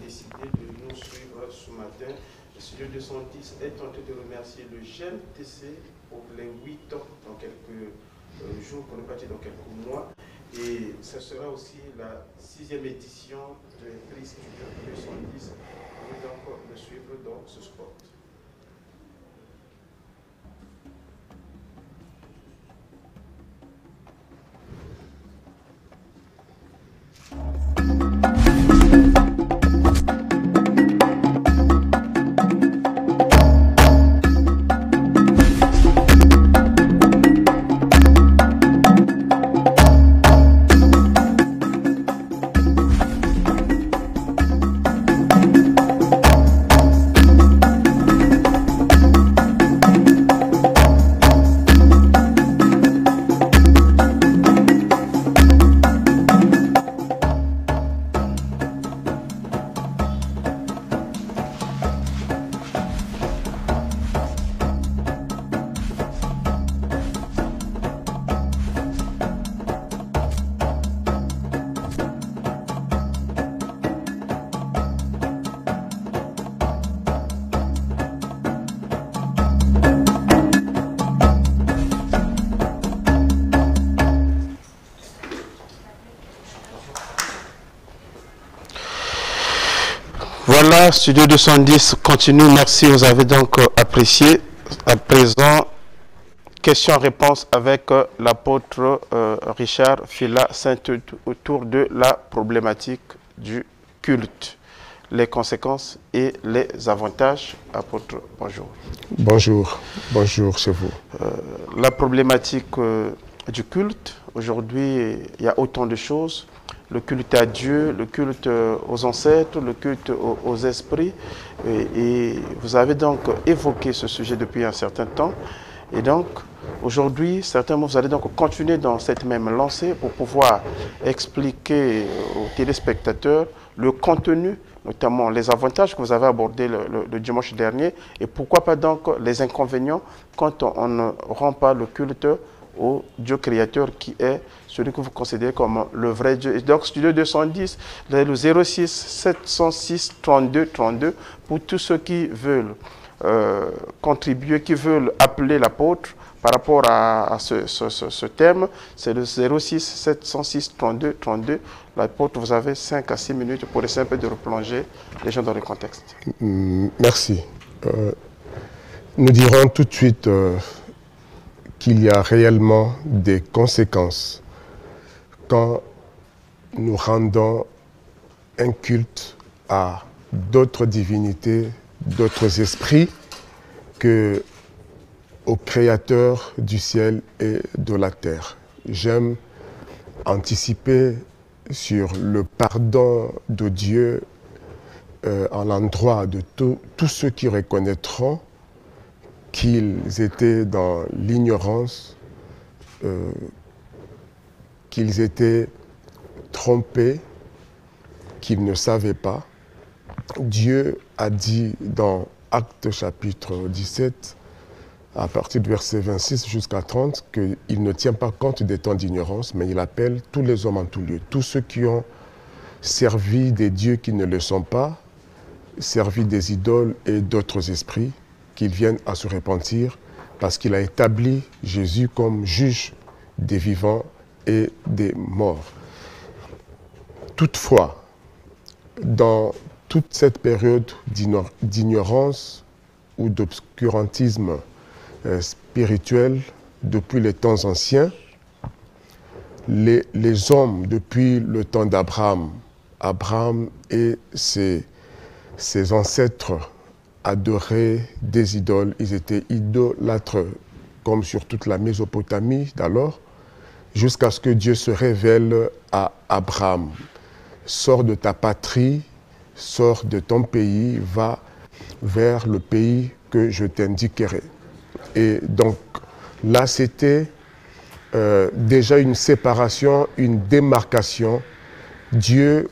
décidé de nous suivre ce matin. Le studio 210 est tenté de remercier le GMTC pour les 8 ans dans quelques jours, pour ne pas dire dans quelques mois. Et ce sera aussi la 6e édition de prix Studio 210. Vous pouvez donc le suivre dans ce spot. Voilà, Studio 210 continue. Merci, vous avez donc apprécié. À présent, question-réponse avec l'apôtre Richard Fila-Saint autour de la problématique du culte, les conséquences et les avantages. Apôtre, bonjour. Bonjour, bonjour chez vous. La problématique du culte, aujourd'hui, il y a autant de choses. Le culte à Dieu, le culte aux ancêtres, le culte aux esprits. Et vous avez donc évoqué ce sujet depuis un certain temps. Et donc, aujourd'hui, certainement, vous allez donc continuer dans cette même lancée pour pouvoir expliquer aux téléspectateurs le contenu, notamment les avantages que vous avez abordés le dimanche dernier, et pourquoi pas donc les inconvénients quand on ne rend pas le culte au Dieu créateur qui est celui que vous considérez comme le vrai Dieu. Et donc, Studio 210, le 06 706 32 32, pour tous ceux qui veulent contribuer, qui veulent appeler l'apôtre par rapport à ce thème, c'est le 06 706 32 32. L'apôtre, vous avez 5 à 6 minutes pour essayer un peu de replonger les gens dans le contexte. Merci. Nous dirons tout de suite qu'il y a réellement des conséquences quand nous rendons un culte à d'autres divinités, d'autres esprits que au Créateur du ciel et de la terre. J'aime anticiper sur le pardon de Dieu à l'endroit de tous ceux qui reconnaîtront qu'ils étaient dans l'ignorance, qu'ils étaient trompés, qu'ils ne savaient pas. Dieu a dit dans Actes chapitre 17, à partir du verset 26 jusqu'à 30, qu'il ne tient pas compte des temps d'ignorance, mais il appelle tous les hommes en tout lieu, tous ceux qui ont servi des dieux qui ne le sont pas, servi des idoles et d'autres esprits, qu'ils viennent à se repentir parce qu'il a établi Jésus comme juge des vivants et des morts. Toutefois, dans toute cette période d'ignorance ou d'obscurantisme spirituel depuis les temps anciens, les hommes depuis le temps d'Abraham, Abraham et ses ancêtres adoraient des idoles, ils étaient idolâtres comme sur toute la Mésopotamie d'alors, jusqu'à ce que Dieu se révèle à Abraham. Sors de ta patrie, sors de ton pays, va vers le pays que je t'indiquerai. Et donc là, c'était déjà une séparation, une démarcation. Dieu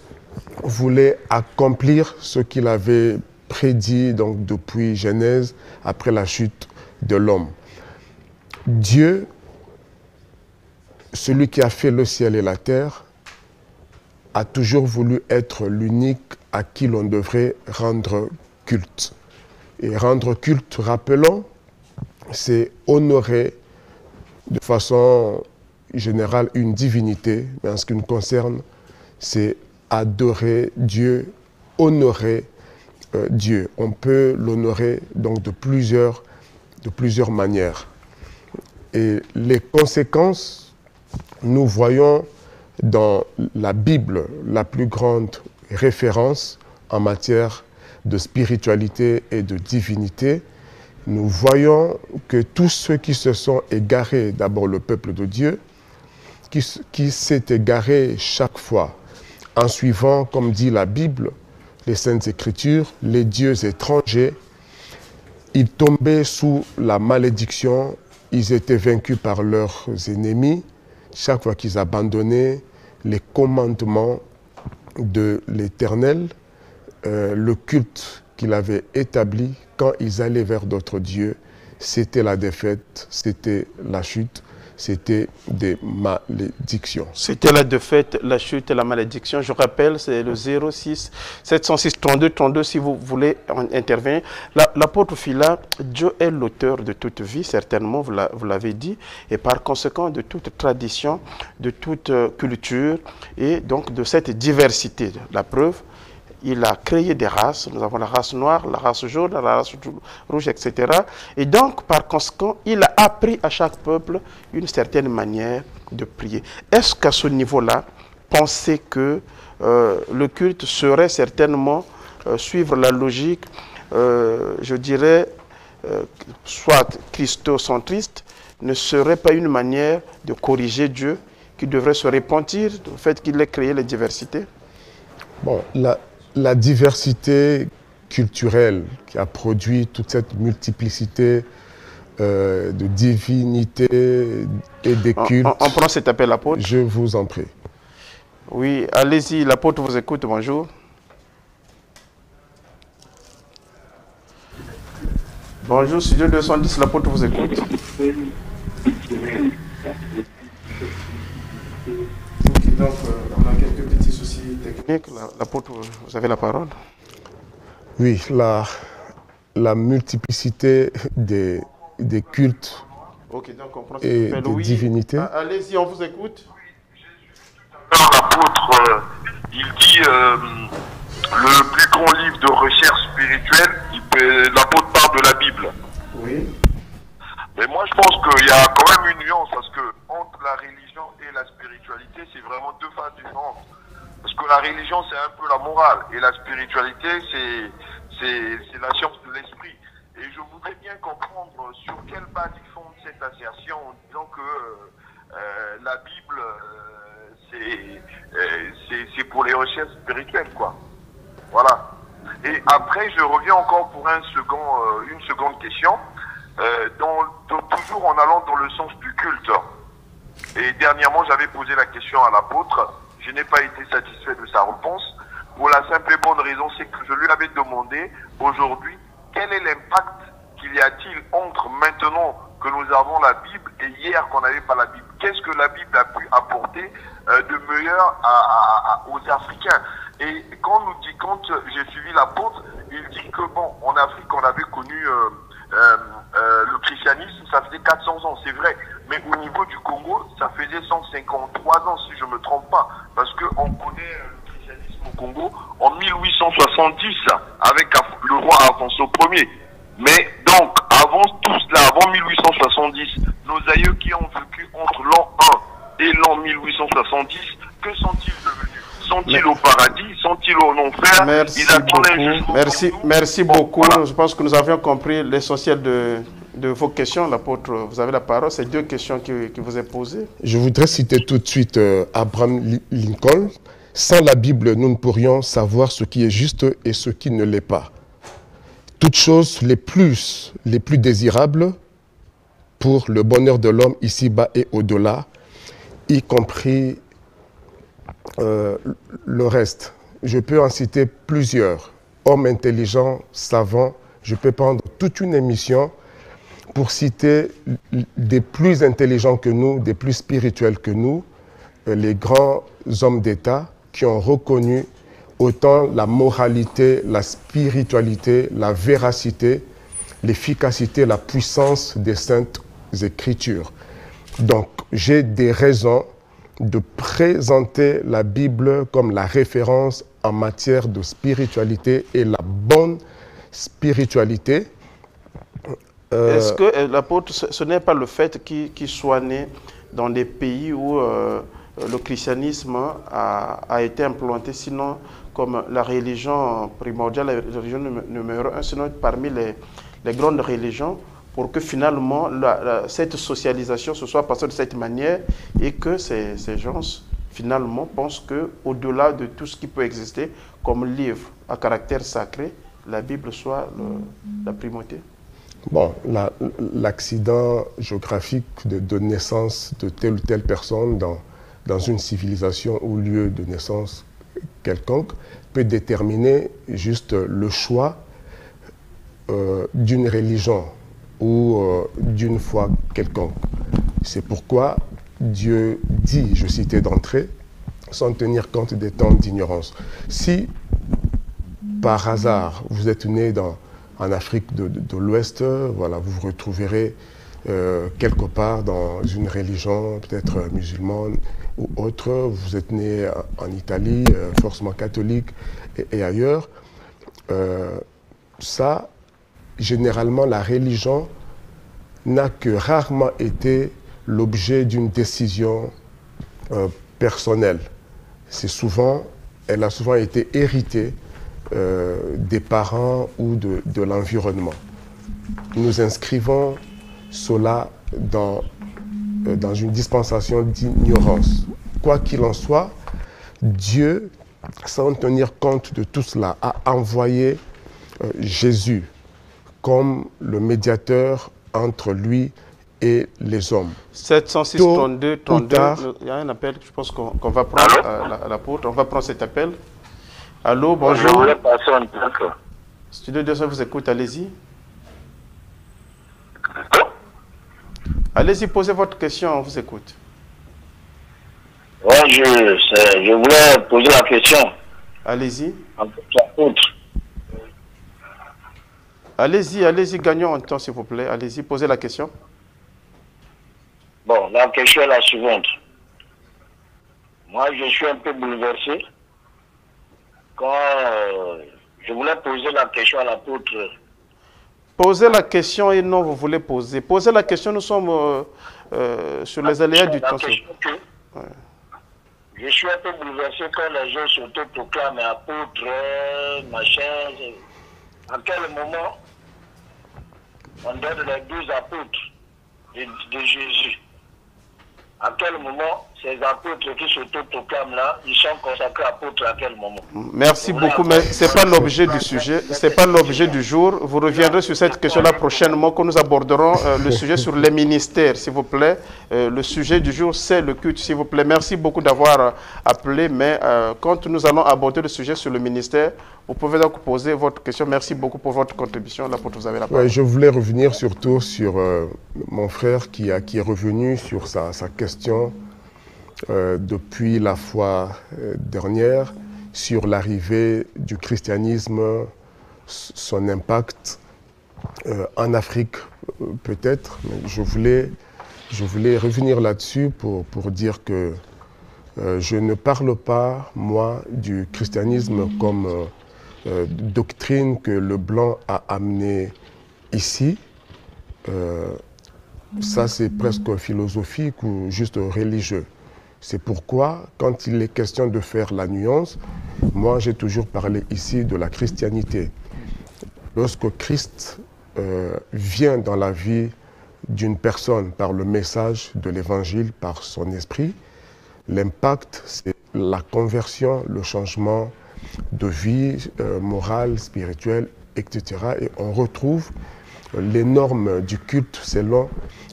voulait accomplir ce qu'il avait prédit donc, depuis Genèse, après la chute de l'homme. Dieu, celui qui a fait le ciel et la terre, a toujours voulu être l'unique à qui l'on devrait rendre culte. Et rendre culte, rappelons, c'est honorer de façon générale une divinité, mais en ce qui nous concerne, c'est adorer Dieu, honorer Dieu. On peut l'honorer donc de plusieurs manières. Et les conséquences, nous voyons dans la Bible la plus grande référence en matière de spiritualité et de divinité. Nous voyons que tous ceux qui se sont égarés, d'abord le peuple de Dieu, qui s'est égaré chaque fois en suivant, comme dit la Bible, les Saintes Écritures, les dieux étrangers, ils tombaient sous la malédiction, ils étaient vaincus par leurs ennemis, chaque fois qu'ils abandonnaient les commandements de l'Éternel, le culte qu'il avait établi, quand ils allaient vers d'autres dieux, c'était la défaite, c'était la chute, c'était des malédictions. C'était la défaite, la chute et la malédiction. Je rappelle, c'est le 06 706 32 32 si vous voulez intervenir. L'apôtre Phila, Dieu est l'auteur de toute vie, certainement, vous l'avez dit, et par conséquent de toute tradition, de toute culture, et donc de cette diversité. La preuve, il a créé des races. Nous avons la race noire, la race jaune, la race rouge, etc. Et donc, par conséquent, il a appris à chaque peuple une certaine manière de prier. Est-ce qu'à ce niveau-là, pensez que le culte serait certainement suivre la logique, je dirais, soit christocentriste, ne serait pas une manière de corriger Dieu qui devrait se repentir du fait qu'il ait créé les diversités? Bon, la diversité culturelle qui a produit toute cette multiplicité de divinités et des cultes. On prend cet appel, l'apôtre. Je vous en prie. Oui, allez-y, l'apôtre vous écoute, bonjour. Bonjour, Studio 210, l'apôtre vous écoute. Donc, on a quelques petits soucis techniques. L'apôtre, vous avez la parole. Oui, la multiplicité des cultes et des divinités. Allez-y, on vous écoute. L'apôtre, il dit le plus grand livre de recherche spirituelle, l'apôtre parle de la Bible. Oui. Mais moi, je pense qu'il y a quand même une nuance, parce que entre la religion et la spiritualité, c'est vraiment deux phases différentes. Parce que la religion, c'est un peu la morale, et la spiritualité, c'est la science de l'esprit. Et je voudrais bien comprendre sur quelle base ils font cette assertion en disant que la Bible, c'est pour les recherches spirituelles, quoi. Voilà. Et après, je reviens encore pour une seconde question. Toujours en allant dans le sens du culte. Et dernièrement, j'avais posé la question à l'apôtre. Je n'ai pas été satisfait de sa réponse. Pour la simple et bonne raison, c'est que je lui avais demandé aujourd'hui quel est l'impact qu'il y a-t-il entre maintenant que nous avons la Bible et hier qu'on n'avait pas la Bible. Qu'est-ce que la Bible a pu apporter de meilleur aux Africains? Et quand j'ai suivi l'apôtre, il dit que bon, en Afrique, on avait connu le christianisme, ça faisait 400 ans, c'est vrai. Mais au niveau du Congo, ça faisait 153 ans, si je ne me trompe pas. Parce qu'on connaît le christianisme au Congo en 1870, avec le roi Alfonso Ier. Mais donc, avant tout cela, avant 1870, nos aïeux qui ont vécu entre l'an 1 et l'an 1870, que sont-ils devenus? Sont-ils au paradis? Sont-ils au enfer? Merci beaucoup. Voilà. Je pense que nous avions compris l'essentiel de vos questions. L'apôtre, vous avez la parole. C'est deux questions qui vous est posées. Je voudrais citer tout de suite Abraham Lincoln. Sans la Bible, nous ne pourrions savoir ce qui est juste et ce qui ne l'est pas. Toutes choses les plus désirables pour le bonheur de l'homme ici-bas et au-delà, y compris le reste. Je peux en citer plusieurs. Hommes intelligents, savants. Je peux prendre toute une émission pour citer des plus intelligents que nous, des plus spirituels que nous, les grands hommes d'État qui ont reconnu autant la moralité, la spiritualité, la véracité, l'efficacité, la puissance des Saintes Écritures. Donc, j'ai des raisons de présenter la Bible comme la référence en matière de spiritualité et la bonne spiritualité. Est-ce que l'apôtre, ce n'est pas le fait qu'il soit né dans des pays où le christianisme a été implanté, sinon comme la religion primordiale, la religion numéro 1, sinon parmi les grandes religions, pour que finalement cette socialisation se soit passée de cette manière et que ces gens finalement pensent qu'au-delà de tout ce qui peut exister comme livre à caractère sacré, la Bible soit la primauté? Bon, l'accident géographique de naissance de telle ou telle personne dans une civilisation ou lieu de naissance quelconque peut déterminer juste le choix d'une religion ou d'une foi quelconque. C'est pourquoi Dieu dit, je citais d'entrée, sans tenir compte des temps d'ignorance. Si par hasard vous êtes né en Afrique de l'Ouest, voilà, vous vous retrouverez quelque part dans une religion, peut-être musulmane ou autre. Vous êtes né en Italie, forcément catholique et ailleurs. Ça, généralement, la religion n'a que rarement été l'objet d'une décision personnelle. Elle a souvent été héritée des parents ou de l'environnement. Nous inscrivons cela dans une dispensation d'ignorance. Quoi qu'il en soit, Dieu, sans tenir compte de tout cela, a envoyé Jésus comme le médiateur entre lui et les hommes. 706 32 32, il y a un appel, je pense qu'on va prendre l'apôtre, on va prendre cet appel. Allô, bonjour. Je voulais passer en direct. Studio 200 vous écoute, allez-y. Allez-y, posez votre question, on vous écoute. Oui, je voulais poser la question. Allez-y. Allez-y, gagnons en temps, s'il vous plaît. Allez-y, posez la question. Bon, la question est la suivante. Moi, je suis un peu bouleversé. Quand je voulais poser la question à l'apôtre. Posez la question et non, vous voulez poser. Posez la question, nous sommes sur les aléas du temps. Je suis un peu bouleversé quand les gens s'auto-proclament apôtres, machin. À quel moment on donne les 12 apôtres de Jésus? À quel moment ces apôtres qui s'auto-proclament là, ils sont consacrés apôtres à quel moment? Merci beaucoup, mais ce n'est pas l'objet du sujet, ce n'est pas l'objet du jour. Vous reviendrez sur cette question-là prochainement quand nous aborderons le sujet sur les ministères, s'il vous plaît. Le sujet du jour, c'est le culte, s'il vous plaît. Merci beaucoup d'avoir appelé, mais quand nous allons aborder le sujet sur le ministère, vous pouvez donc poser votre question. Merci beaucoup pour votre contribution. L'apôtre, vous avez la parole. Ouais, je voulais revenir surtout sur mon frère qui est revenu sur sa question depuis la fois dernière sur l'arrivée du christianisme, son impact en Afrique peut-être. Mais je voulais revenir là-dessus pour dire que je ne parle pas, moi, du christianisme comme doctrine que le blanc a amenée ici. Ça, c'est presque philosophique ou juste religieux. C'est pourquoi, quand il est question de faire la nuance, moi, j'ai toujours parlé ici de la christianité. Lorsque Christ vient dans la vie d'une personne par le message de l'évangile, par son esprit, l'impact, c'est la conversion, le changement de vie morale, spirituelle, etc. Et on retrouve les normes du culte selon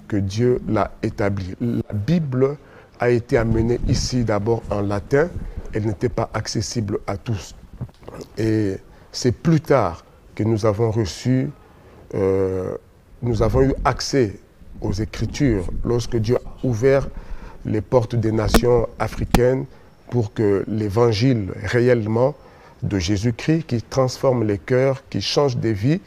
que Dieu l'a établi. La Bible a été amenée ici d'abord en latin, elle n'était pas accessible à tous. Et c'est plus tard que nous avons reçu, nous avons eu accès aux Écritures, lorsque Dieu a ouvert les portes des nations africaines pour que l'Évangile réellement de Jésus-Christ qui transforme les cœurs, qui change des vies,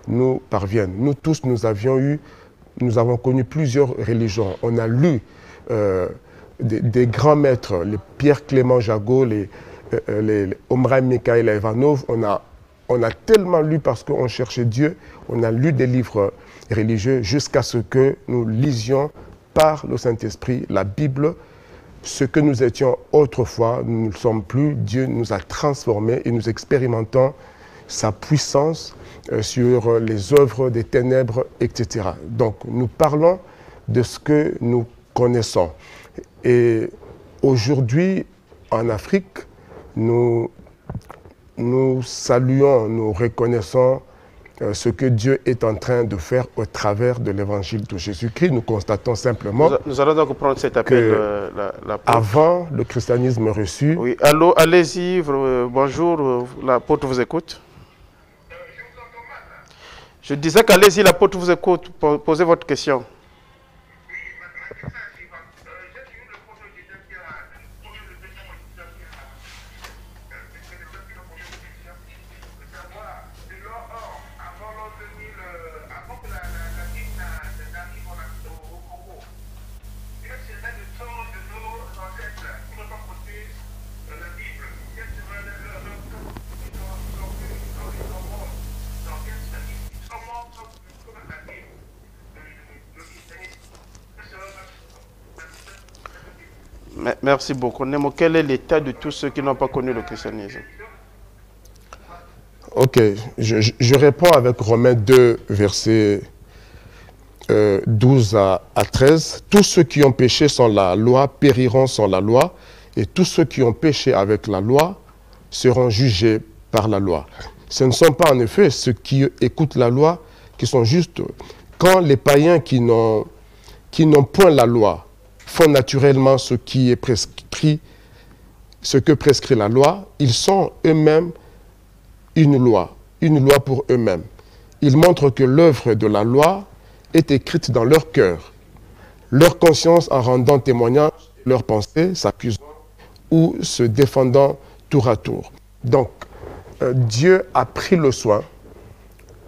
nous parviennent. Nous tous, nous avons connu plusieurs religions. On a lu des grands maîtres, les Pierre Clément Jagot, les Omraï Mikhaïl Ivanov. On a tellement lu parce qu'on cherchait Dieu. On a lu des livres religieux jusqu'à ce que nous lisions par le Saint-Esprit la Bible. Ce que nous étions autrefois, nous ne le sommes plus. Dieu nous a transformés et nous expérimentons sa puissance sur les œuvres des ténèbres, etc. Donc, nous parlons de ce que nous connaissons. Et aujourd'hui, en Afrique, nous saluons, nous reconnaissons ce que Dieu est en train de faire au travers de l'évangile de Jésus-Christ. Nous constatons simplement nous allons donc prendre cet appel. Avant le christianisme reçu... Oui, allô, allez-y, bonjour, l'apôtre vous écoute. Je disais qu'allez-y, l'apôtre vous écoute, posez votre question. Merci beaucoup. Nemo, quel est l'état de tous ceux qui n'ont pas connu le christianisme? Ok, je réponds avec Romains 2, versets 12 à 13. Tous ceux qui ont péché sans la loi périront sans la loi, et tous ceux qui ont péché avec la loi seront jugés par la loi. Ce ne sont pas en effet ceux qui écoutent la loi qui sont justes. Quand les païens qui n'ont point la loi font naturellement ce qui est prescrit, ce que prescrit la loi, ils sont eux-mêmes une loi pour eux-mêmes. Ils montrent que l'œuvre de la loi est écrite dans leur cœur. Leur conscience en rendant témoignage, leurs pensées, s'accusant ou se défendant tour à tour. Donc, Dieu a pris le soin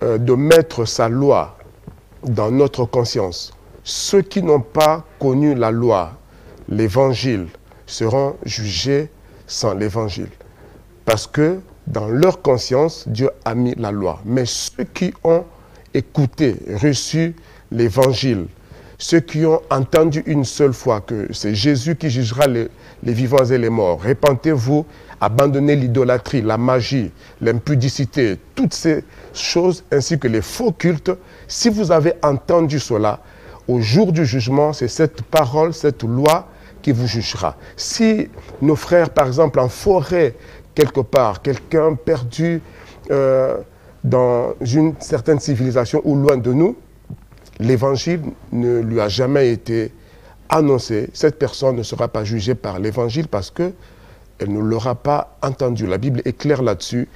de mettre sa loi dans notre conscience. Ceux qui n'ont pas connu la loi, l'évangile, seront jugés sans l'évangile. Parce que dans leur conscience, Dieu a mis la loi. Mais ceux qui ont écouté, reçu l'évangile, ceux qui ont entendu une seule fois que c'est Jésus qui jugera les vivants et les morts, repentez-vous, abandonnez l'idolâtrie, la magie, l'impudicité, toutes ces choses, ainsi que les faux cultes. Si vous avez entendu cela, au jour du jugement, c'est cette parole, cette loi qui vous jugera. Si nos frères, par exemple, en forêt, quelque part, quelqu'un perdu dans une certaine civilisation ou loin de nous, l'évangile ne lui a jamais été annoncé. Cette personne ne sera pas jugée par l'évangile parce qu'elle ne l'aura pas entendu. La Bible est claire là-dessus.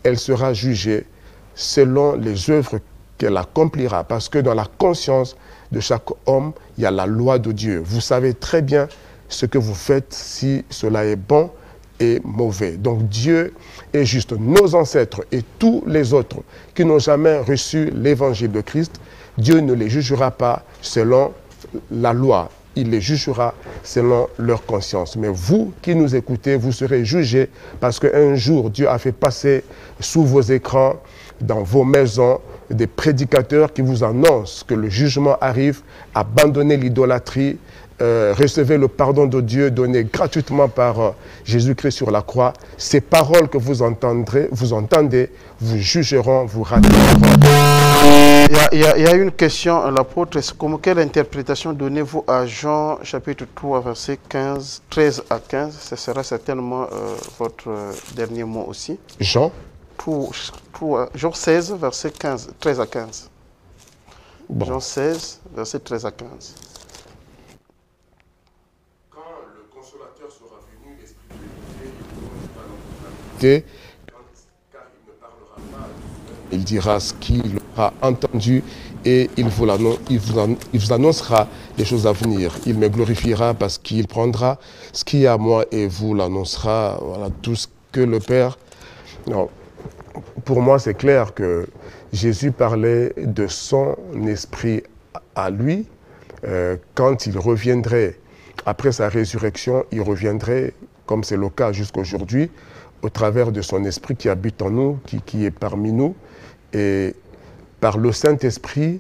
Elle sera jugée selon les œuvres qu'elle accomplira. Parce que dans la conscience de chaque homme, il y a la loi de Dieu. Vous savez très bien ce que vous faites, si cela est bon et mauvais. Donc Dieu est juste. Nos ancêtres et tous les autres qui n'ont jamais reçu l'évangile de Christ, Dieu ne les jugera pas selon la loi. Il les jugera selon leur conscience. Mais vous qui nous écoutez, vous serez jugés parce qu'un jour, Dieu a fait passer sous vos écrans, dans vos maisons, des prédicateurs qui vous annoncent que le jugement arrive. Abandonnez l'idolâtrie, recevez le pardon de Dieu donné gratuitement par Jésus-Christ sur la croix. Ces paroles que vous entendez, vous jugeront, vous rattraperont. Il y a une question à l'apôtre. Quelle interprétation donnez-vous à Jean chapitre 3, verset 13 à 15? Ce sera certainement votre dernier mot aussi. Jean 16, verset 13 à 15. Bon. Jean 16, verset 13 à 15. Quand le consolateur sera venu, l'Esprit de vérité, car il ne parlera pas, il dira ce qu'il aura entendu et il vous annoncera les choses à venir. Il me glorifiera parce qu'il prendra ce qui est à moi et vous l'annoncera. Voilà tout ce que le Père Non. Pour moi, c'est clair que Jésus parlait de son esprit à lui. Quand il reviendrait, après sa résurrection, il reviendrait, comme c'est le cas jusqu'à aujourd'hui, au travers de son esprit qui habite en nous, qui est parmi nous. Et par le Saint-Esprit,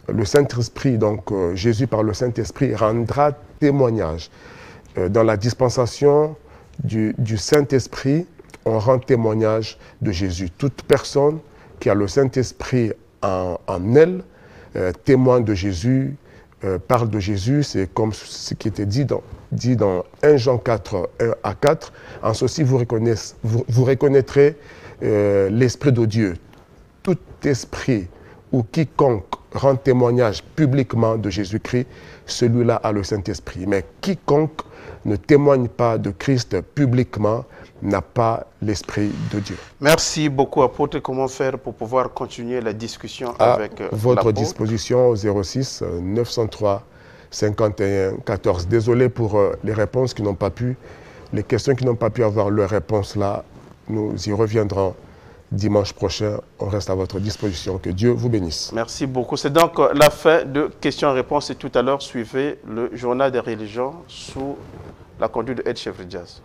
donc Jésus par le Saint-Esprit rendra témoignage. Dans la dispensation du Saint-Esprit, on rend témoignage de Jésus. Toute personne qui a le Saint-Esprit en elle témoigne de Jésus, parle de Jésus. C'est comme ce qui était dit dans 1 Jean 4, 1 à 4. En ceci, vous reconnaîtrez l'Esprit de Dieu. Tout esprit ou quiconque rend témoignage publiquement de Jésus-Christ, celui-là a le Saint-Esprit. Mais quiconque ne témoigne pas de Christ publiquement n'a pas l'Esprit de Dieu. Merci beaucoup, apôtre. Comment faire pour pouvoir continuer la discussion à avec votre disposition au 06 903 51 14. Désolé pour les réponses qui n'ont pas pu, les questions qui n'ont pas pu avoir leur réponse là. Nous y reviendrons dimanche prochain. On reste à votre disposition. Que Dieu vous bénisse. Merci beaucoup. C'est donc la fin de questions-réponses. Et tout à l'heure, suivez le journal des religions sous la conduite de Ed Chevre Jazz.